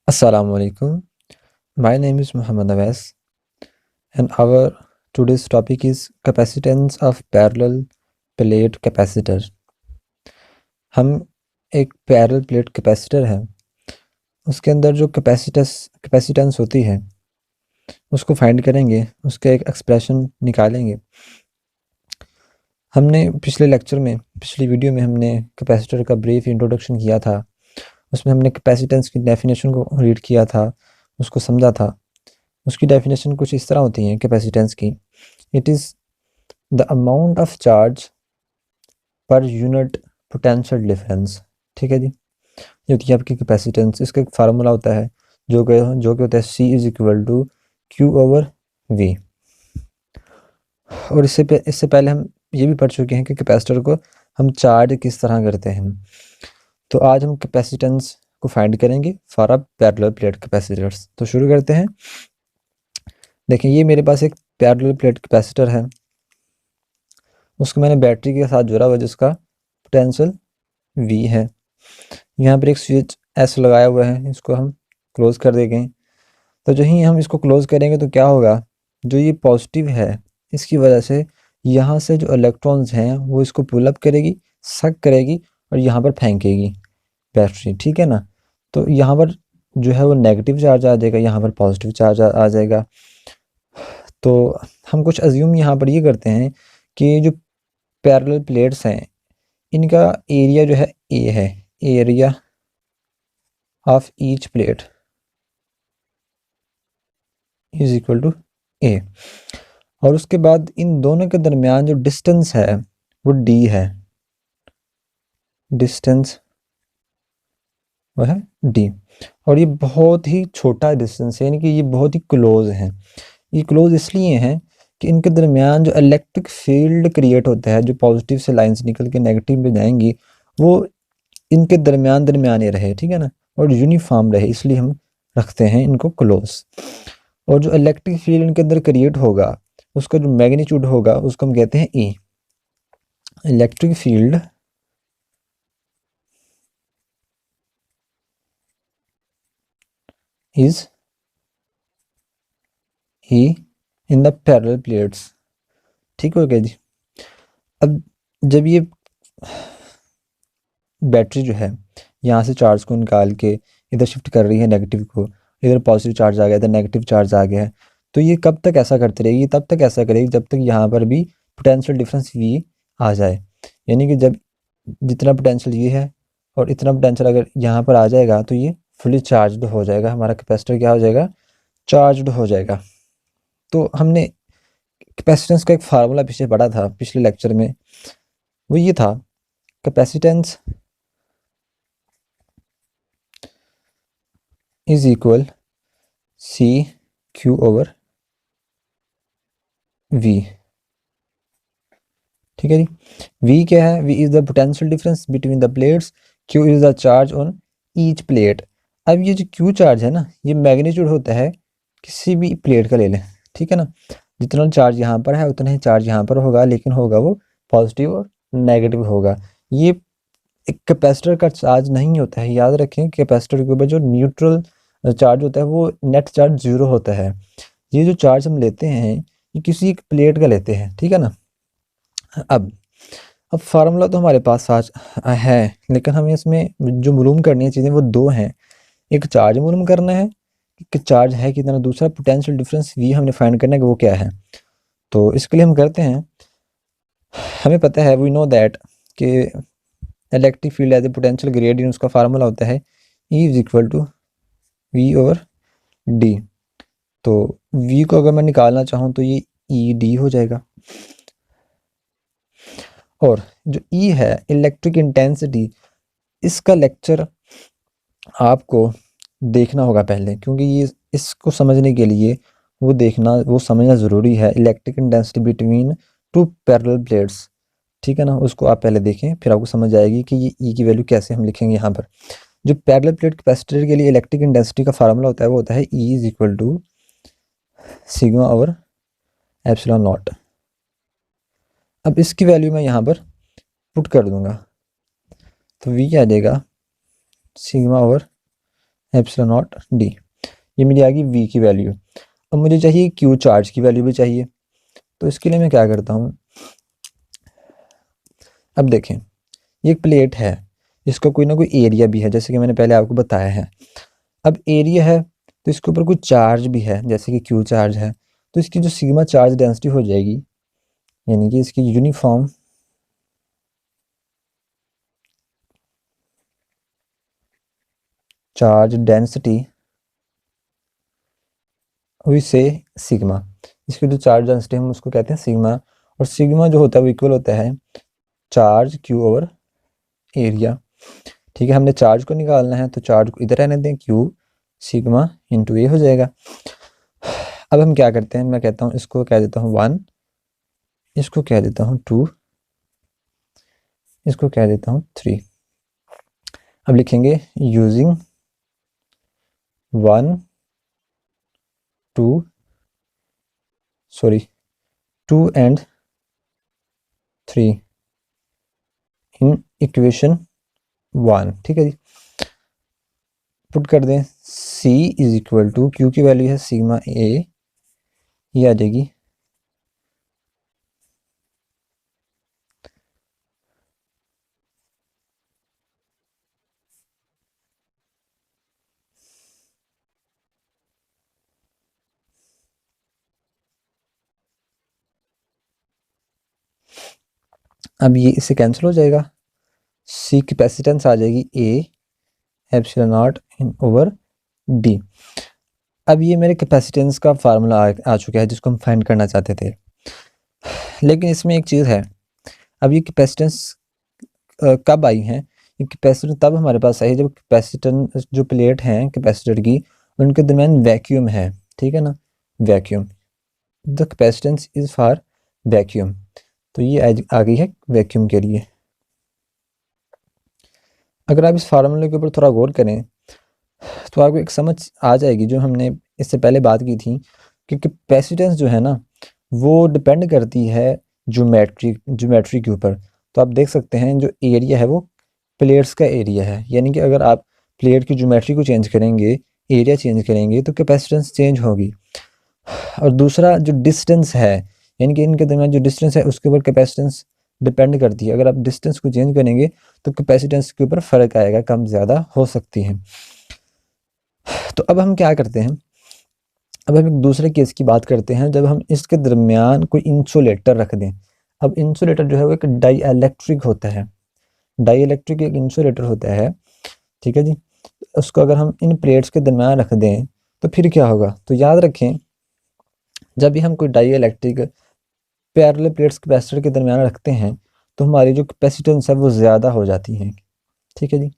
Assalamu alaikum. My name is Muhammad Awais and our today's topic is capacitance of parallel plate capacitor. हम एक parallel plate capacitor है, उसके अंदर जो capacitance होती है उसको फाइंड करेंगे, उसका एक एक्सप्रेशन निकालेंगे। हमने पिछली वीडियो में हमने कैपेसिटर का ब्रीफ इंट्रोडक्शन किया था। उसमें हमने कैपेसिटेंस की डेफिनेशन को रीड किया था, उसको समझा था। उसकी डेफिनेशन कुछ इस तरह होती है कैपेसिटेंस की। It is the amount of charge per unit potential difference. ठीक है जी, ये होती है आपकी कैपेसिटेंस। इसका एक फार्मूला होता है जो कि होता है C is equal to Q over V। और इससे पहले हम ये भी पढ़ चुके हैं कि कैपेसिटर को हम चार्ज किस तरह करते हैं। तो आज हम कैपेसिटेंस को फाइंड करेंगे for a parallel plate capacitors. तो शुरू करते हैं। देखिए, ये मेरे पास एक पैरेलल प्लेट कैपेसिटर है, उसको मैंने बैटरी के साथ जोड़ा हुआ जिसका पोटेंशियल V है। यहाँ पर एक स्विच S लगाया हुआ है, इसको हम क्लोज कर देंगे। तो जो ही हम इसको क्लोज करेंगे तो क्या होगा, जो ये पॉजिटिव है इसकी वजह से यहाँ से जो इलेक्ट्रॉन्स हैं वो इसको पुल अप करेगी, सक करेगी और यहाँ पर फेंकेगी बैटरी। ठीक है ना। तो यहाँ पर जो है वो नेगेटिव चार्ज आ जाएगा, यहाँ पर पॉजिटिव चार्ज आ जाएगा। तो हम कुछ अज्यूम यहाँ पर ये करते हैं कि जो पैरेलल प्लेट्स हैं इनका एरिया जो है ए है, area of each plate is equal to A. और उसके बाद इन दोनों के दरमियान जो डिस्टेंस है वो डी है, डिस्टेंस वो है डी। और ये बहुत ही छोटा डिस्टेंस है, यानी कि ये बहुत ही क्लोज है। ये क्लोज इसलिए है कि इनके दरमियान जो इलेक्ट्रिक फील्ड क्रिएट होता है, जो पॉजिटिव से लाइंस निकल के नेगेटिव में जाएंगी, वो इनके दरमियान रहे। ठीक है ना, और यूनिफॉर्म रहे, इसलिए हम रखते हैं इनको क्लोज। और जो इलेक्ट्रिक फील्ड इनके अंदर क्रिएट होगा उसका जो मैग्नीट्यूड होगा उसको हम कहते हैं E. Electric field is E in the parallel plates. ठीक हो गया जी। अब जब ये बैटरी जो है यहाँ से चार्ज को निकाल के इधर शिफ्ट कर रही है नेगेटिव को, इधर पॉजिटिव चार्ज आ गया, इधर नेगेटिव चार्ज आ गया है, तो ये कब तक ऐसा करती रहेगी, तब तक ऐसा करेगी जब तक यहाँ पर भी पोटेंशियल डिफरेंस V आ जाए। यानी कि जब जितना पोटेंशियल ये है और इतना पोटेंशियल अगर यहाँ पर आ जाएगा तो ये फुली चार्जड हो जाएगा, हमारा कैपेसिटर क्या हो जाएगा, चार्जड हो जाएगा। तो हमने कैपेसिटेंस का एक फार्मूला पीछे पढ़ा था पिछले लेक्चर में, वो ये था capacitance is equal CQ over V। ठीक है जी। V क्या है, V is the potential difference between the plates, Q is the charge on each plate. अब ये जो Q चार्ज है ना, ये मैग्नीट्यूड होता है किसी भी प्लेट का ले लें। ठीक है ना, जितना चार्ज यहाँ पर है उतना ही चार्ज यहाँ पर होगा, लेकिन होगा वो पॉजिटिव और नेगेटिव होगा। ये एक कैपेसिटर का चार्ज नहीं होता है, याद रखें। कैपेसिटर के ऊपर जो न्यूट्रल चार्ज होता है वो नेट चार्ज 0 होता है। ये जो चार्ज हम लेते हैं ये किसी एक प्लेट का लेते हैं। ठीक है ना। अब फार्मूला तो हमारे पास आज है, लेकिन हमें इसमें जो मालूम करनी है चीज़ें वो दो हैं। एक चार्ज मालूम करना है कि चार्ज है कितना, दूसरा पोटेंशियल डिफरेंस V हमने फाइंड करना है कि वो क्या है। तो इसके लिए हम करते हैं, हमें पता है वी नो दैट कि electric field as a potential gradient, उसका फार्मूला होता है E is equal to V over D। तो V को अगर मैं निकालना चाहूँ तो ये ED हो जाएगा। और जो E है इलेक्ट्रिक इंटेंसिटी, इसका लेक्चर आपको देखना होगा पहले, क्योंकि ये इसको समझने के लिए वो समझना ज़रूरी है। Electric intensity between two parallel plates, ठीक है ना, उसको आप पहले देखें, फिर आपको समझ आएगी कि ये ई की वैल्यू कैसे हम लिखेंगे। यहाँ पर जो पैरेलल प्लेट कैपेसिटर के लिए इलेक्ट्रिक इंटेंसिटी का फार्मूला होता है वो होता है E is equal to sigma over epsilon nought. अब इसकी वैल्यू मैं यहाँ पर पुट कर दूंगा तो वी क्या आ जाएगा, sigma over epsilon not D. ये मेरी आ गई वी की वैल्यू। अब मुझे चाहिए क्यू चार्ज की वैल्यू भी चाहिए। तो इसके लिए मैं क्या करता हूँ, अब देखें ये एक प्लेट है, इसका कोई ना कोई एरिया भी है जैसे कि मैंने पहले आपको बताया है। अब एरिया है तो इसके ऊपर कोई चार्ज भी है जैसे कि क्यू चार्ज है, तो इसकी जो सिग्मा चार्ज डेंसिटी हो जाएगी, यानी कि इसकी यूनिफॉर्म चार्ज डेंसिटी हुई से सिग्मा, इसकी जो चार्ज डेंसिटी हम उसको कहते हैं सिग्मा, और सिग्मा जो होता है वो इक्वल होता है चार्ज क्यू ओवर एरिया। ठीक है, हमने चार्ज को निकालना है तो चार्ज को इधर रहने दें, क्यू सिग्मा इंटू ए हो जाएगा। अब हम क्या करते हैं, मैं कहता हूँ इसको कह देता हूँ 1, इसको कह देता हूँ 2, इसको कह देता हूँ 3। अब लिखेंगे using 1 2 sorry 2 and 3 in equation 1। ठीक है जी, पुट कर दें C is equal to Q की वैल्यू है सिग्मा ए, ये आ जाएगी अब ये इससे कैंसिल हो जाएगा, C कैपेसिटेंस आ जाएगी A epsilon not in over D. अब ये मेरे कैपेसिटेंस का फार्मूला आ चुका है जिसको हम फाइंड करना चाहते थे, लेकिन इसमें एक चीज़ है। अब ये कैपेसिटेंस कब आई हैं, ये कैपेसिटर तब हमारे पास आई जब कैपेसिटर जो प्लेट हैं कैपेसिटर की उनके दरमियान वैक्यूम है। ठीक है ना, vacuum, the capacitance is for vacuum, तो ये आ गई है वैक्यूम के लिए। अगर आप इस फार्मूले के ऊपर थोड़ा गौर करें तो आपको एक समझ आ जाएगी जो हमने इससे पहले बात की थी कि कैपेसिटेंस जो है ना वो डिपेंड करती है ज्योमेट्री के ऊपर। तो आप देख सकते हैं जो एरिया है वो प्लेट्स का एरिया है, यानी कि अगर आप प्लेट की ज्योमेट्री को चेंज करेंगे, एरिया चेंज करेंगे तो कैपेसिटेंस चेंज होगी। और दूसरा जो डिस्टेंस है, यानी कि इनके दरमियान जो डिस्टेंस है उसके ऊपर कैपेसिटेंस डिपेंड करती है। अगर आप डिस्टेंस को चेंज करेंगे तो कैपेसिटेंस के ऊपर फ़र्क आएगा, कम ज़्यादा हो सकती है। तो अब हम क्या करते हैं, अब हम एक दूसरे केस की बात करते हैं जब हम इसके दरमियान कोई इंसुलेटर रख दें। अब इंसुलेटर जो है वो एक डाई इलेक्ट्रिक होता है, डाई इलेक्ट्रिक एक इंसुलेटर होता है। ठीक है जी, उसको अगर हम इन प्लेट्स के दरमियान रख दें तो फिर क्या होगा, तो याद रखें जब भी हम कोई dielectric parallel plates capacitor के दरमियान रखते हैं तो हमारी जो कैपेसिटेंस है वो ज़्यादा हो जाती है। ठीक है जी,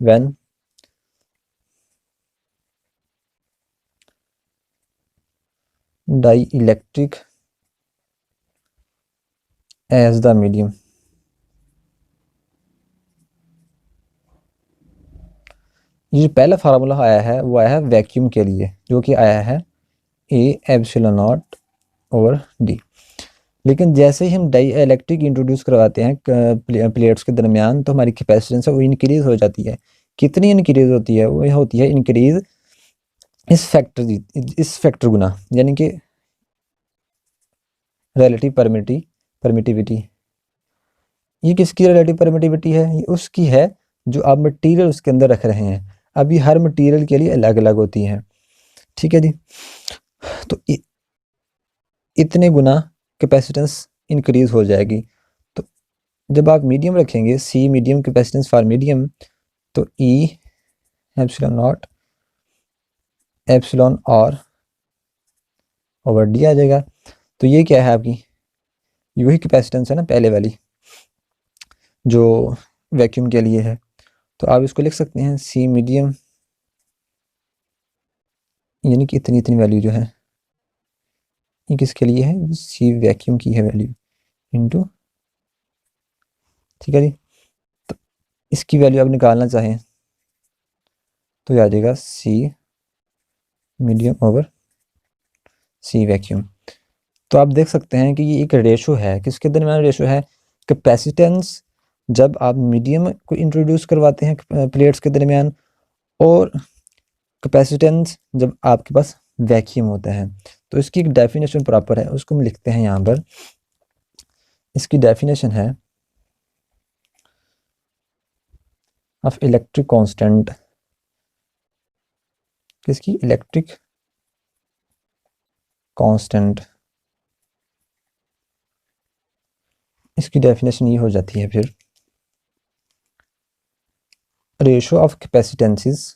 when dielectric as the medium, ये जो पहला फार्मूला आया है वो आया है वैक्यूम के लिए, जो कि आया है A epsilon not over D. लेकिन जैसे ही हम डाई इलेक्ट्रिक इंट्रोड्यूस करवाते हैं प्लेट्स के दरमियान तो हमारी कैपेसिटेंस है वो इंक्रीज हो जाती है। कितनी इंक्रीज होती है, वो होती है इंक्रीज इस फैक्टर गुना, यानी कि रिलेटिव परमिटिविटी। ये किसकी रिलेटिव परमिटिविटी है, ये उसकी है जो आप मटेरियल उसके अंदर रख रहे हैं। अभी हर मटेरियल के लिए अलग अलग होती है। ठीक है जी, तो इतने गुना कैपेसिटेंस इंक्रीज हो जाएगी। तो जब आप मीडियम रखेंगे, सी मीडियम कैपेसिटेंस फॉर मीडियम, तो ई एप्सिलॉन नॉट एप्सिलॉन और ओवर डी आ जाएगा। तो ये क्या है आपकी, वही कैपेसिटेंस है ना पहले वाली जो वैक्यूम के लिए है। तो आप इसको लिख सकते हैं सी मीडियम, यानी कि इतनी इतनी वैल्यू जो है ये किसके लिए है, सी वैक्यूम की है वैल्यू इनटू। ठीक है जी, तो इसकी वैल्यू आप निकालना चाहें तो ये आ जाएगा सी मीडियम ओवर सी वैक्यूम। तो आप देख सकते हैं कि ये एक रेशो है, किसके दरमियान रेशो है, कैपेसिटेंस जब आप मीडियम को इंट्रोड्यूस करवाते हैं प्लेट्स के दरमियान, और कैपेसिटेंस जब आपके पास वैक्यूम होता है। तो इसकी एक डेफिनेशन प्रॉपर है, उसको हम लिखते हैं यहाँ पर। इसकी डेफिनेशन है ऑफ इलेक्ट्रिक कांस्टेंट, किसकी? Electric constant. इसकी डेफिनेशन ये हो जाती है फिर, रेशियो ऑफ कैपेसिटेंसेस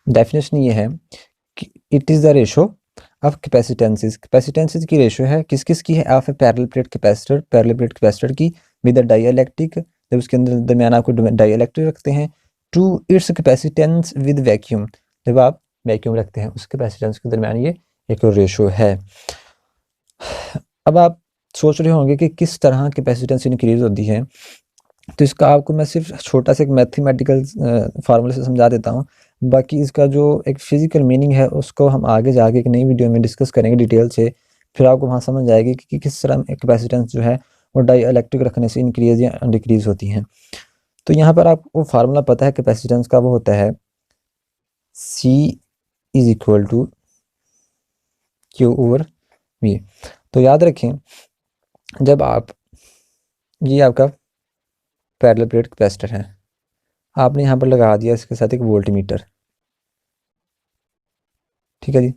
डेफिनेशन ये है कि it is the ratio of capacitances. Capacitances की रेशो है किस किस की है? Of a parallel plate capacitor, parallel plate capacitor की विद द डाइइलेक्ट्रिक, जब उसके अंदर दरमियान आपको डाइइलेक्ट्रिक रखते हैं, to its capacitance with vacuum, जब आप वैक्यूम रखते हैं उस कैपेसिटेंस के दरमियान ये एक रेशो है। अब आप सोच रहे होंगे कि किस तरह कैपेसिटेंस इंक्रीज होती है, तो इसका आपको मैं सिर्फ छोटा सा एक मैथमेटिकल फार्मूले से समझा देता हूँ। बाकी इसका जो एक फिजिकल मीनिंग है उसको हम आगे जाके एक नई वीडियो में डिस्कस करेंगे डिटेल से, फिर आपको वहाँ समझ आएगी कि किस तरह कैपेसिटेंस जो है वो डाइइलेक्ट्रिक रखने से इंक्रीज या डिक्रीज होती हैं। तो यहाँ पर आपको फार्मूला पता है कैपेसिटेंस का, वो होता है C is equal to Q over V। तो याद रखें, जब आप, ये आपका पैरेलल प्लेट कैपेसिटर है, आपने यहाँ पर लगा दिया इसके साथ एक वोल्टमीटर, ठीक है जी।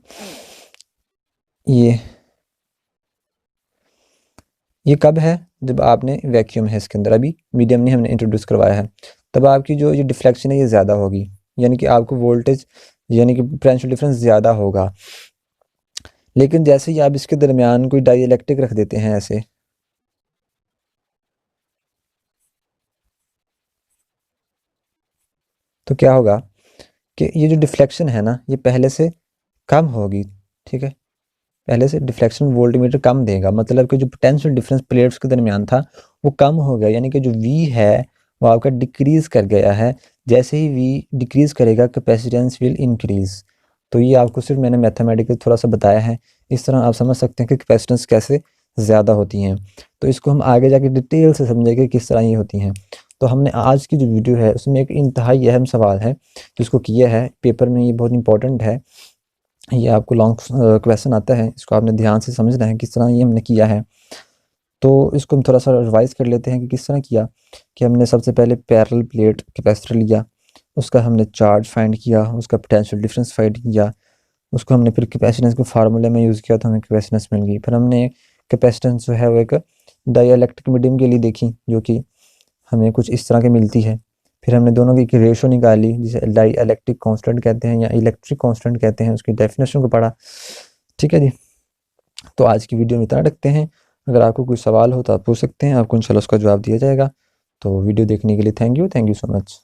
ये कब है? जब आपने वैक्यूम है इसके अंदर, अभी मीडियम नहीं हमने इंट्रोड्यूस करवाया है, तब आपकी जो ये डिफ्लेक्शन है ये ज़्यादा होगी, यानी कि आपको वोल्टेज यानी कि पोटेंशियल डिफरेंस ज़्यादा होगा। लेकिन जैसे ही आप इसके दरमियान कोई डाइइलेक्ट्रिक रख देते हैं ऐसे, तो क्या होगा कि ये जो डिफ्लेक्शन है ना ये पहले से कम होगी, ठीक है। पहले से डिफ्लेक्शन वोल्टमीटर कम देगा, मतलब कि जो पोटेंशियल डिफरेंस प्लेट्स के दरमियान था वो कम हो गया, यानी कि जो V है वो आपका डिक्रीज कर गया है। जैसे ही V डिक्रीज करेगा कैपेसिटेंस विल इंक्रीज। तो ये आपको सिर्फ मैंने मैथमेटिकल थोड़ा सा बताया है, इस तरह आप समझ सकते हैं कि कैपेसिटेंस कैसे ज़्यादा होती हैं। तो इसको हम आगे जाके डिटेल से समझेंगे किस तरह ये होती हैं। तो हमने आज की जो वीडियो है उसमें एक इंतहाई अहम सवाल है जिसको किया है पेपर में, ये बहुत इंपॉर्टेंट है। ये आपको लॉन्ग क्वेश्चन आता है, इसको आपने ध्यान से समझना है किस तरह ये हमने किया है। तो इसको हम थोड़ा सा रिवाइज कर लेते हैं कि किस तरह किया। कि हमने सबसे पहले पैरेलल प्लेट कैपेसिटर लिया, उसका हमने चार्ज फाइंड किया, उसका पोटेंशियल डिफरेंस फाइंड किया, उसको हमने फिर कैपेसिटेंस को फार्मूले में यूज़ किया तो हमें कैपेसिटेंस मिल गई। फिर हमने कैपेसिटेंस जो है वो एक डाइइलेक्ट्रिक मीडियम के लिए देखी जो कि हमें कुछ इस तरह की मिलती है। फिर हमने दोनों की एक रेशो निकाली जिसे डाइइलेक्ट्रिक कांस्टेंट कहते हैं या इलेक्ट्रिक कांस्टेंट कहते हैं, उसकी डेफिनेशन को पढ़ा, ठीक है जी। तो आज की वीडियो में इतना रखते हैं। अगर आपको कोई सवाल हो तो आप पूछ सकते हैं, आपको इंशाल्लाह उसका जवाब दिया जाएगा। तो वीडियो देखने के लिए थैंक यू सो मच।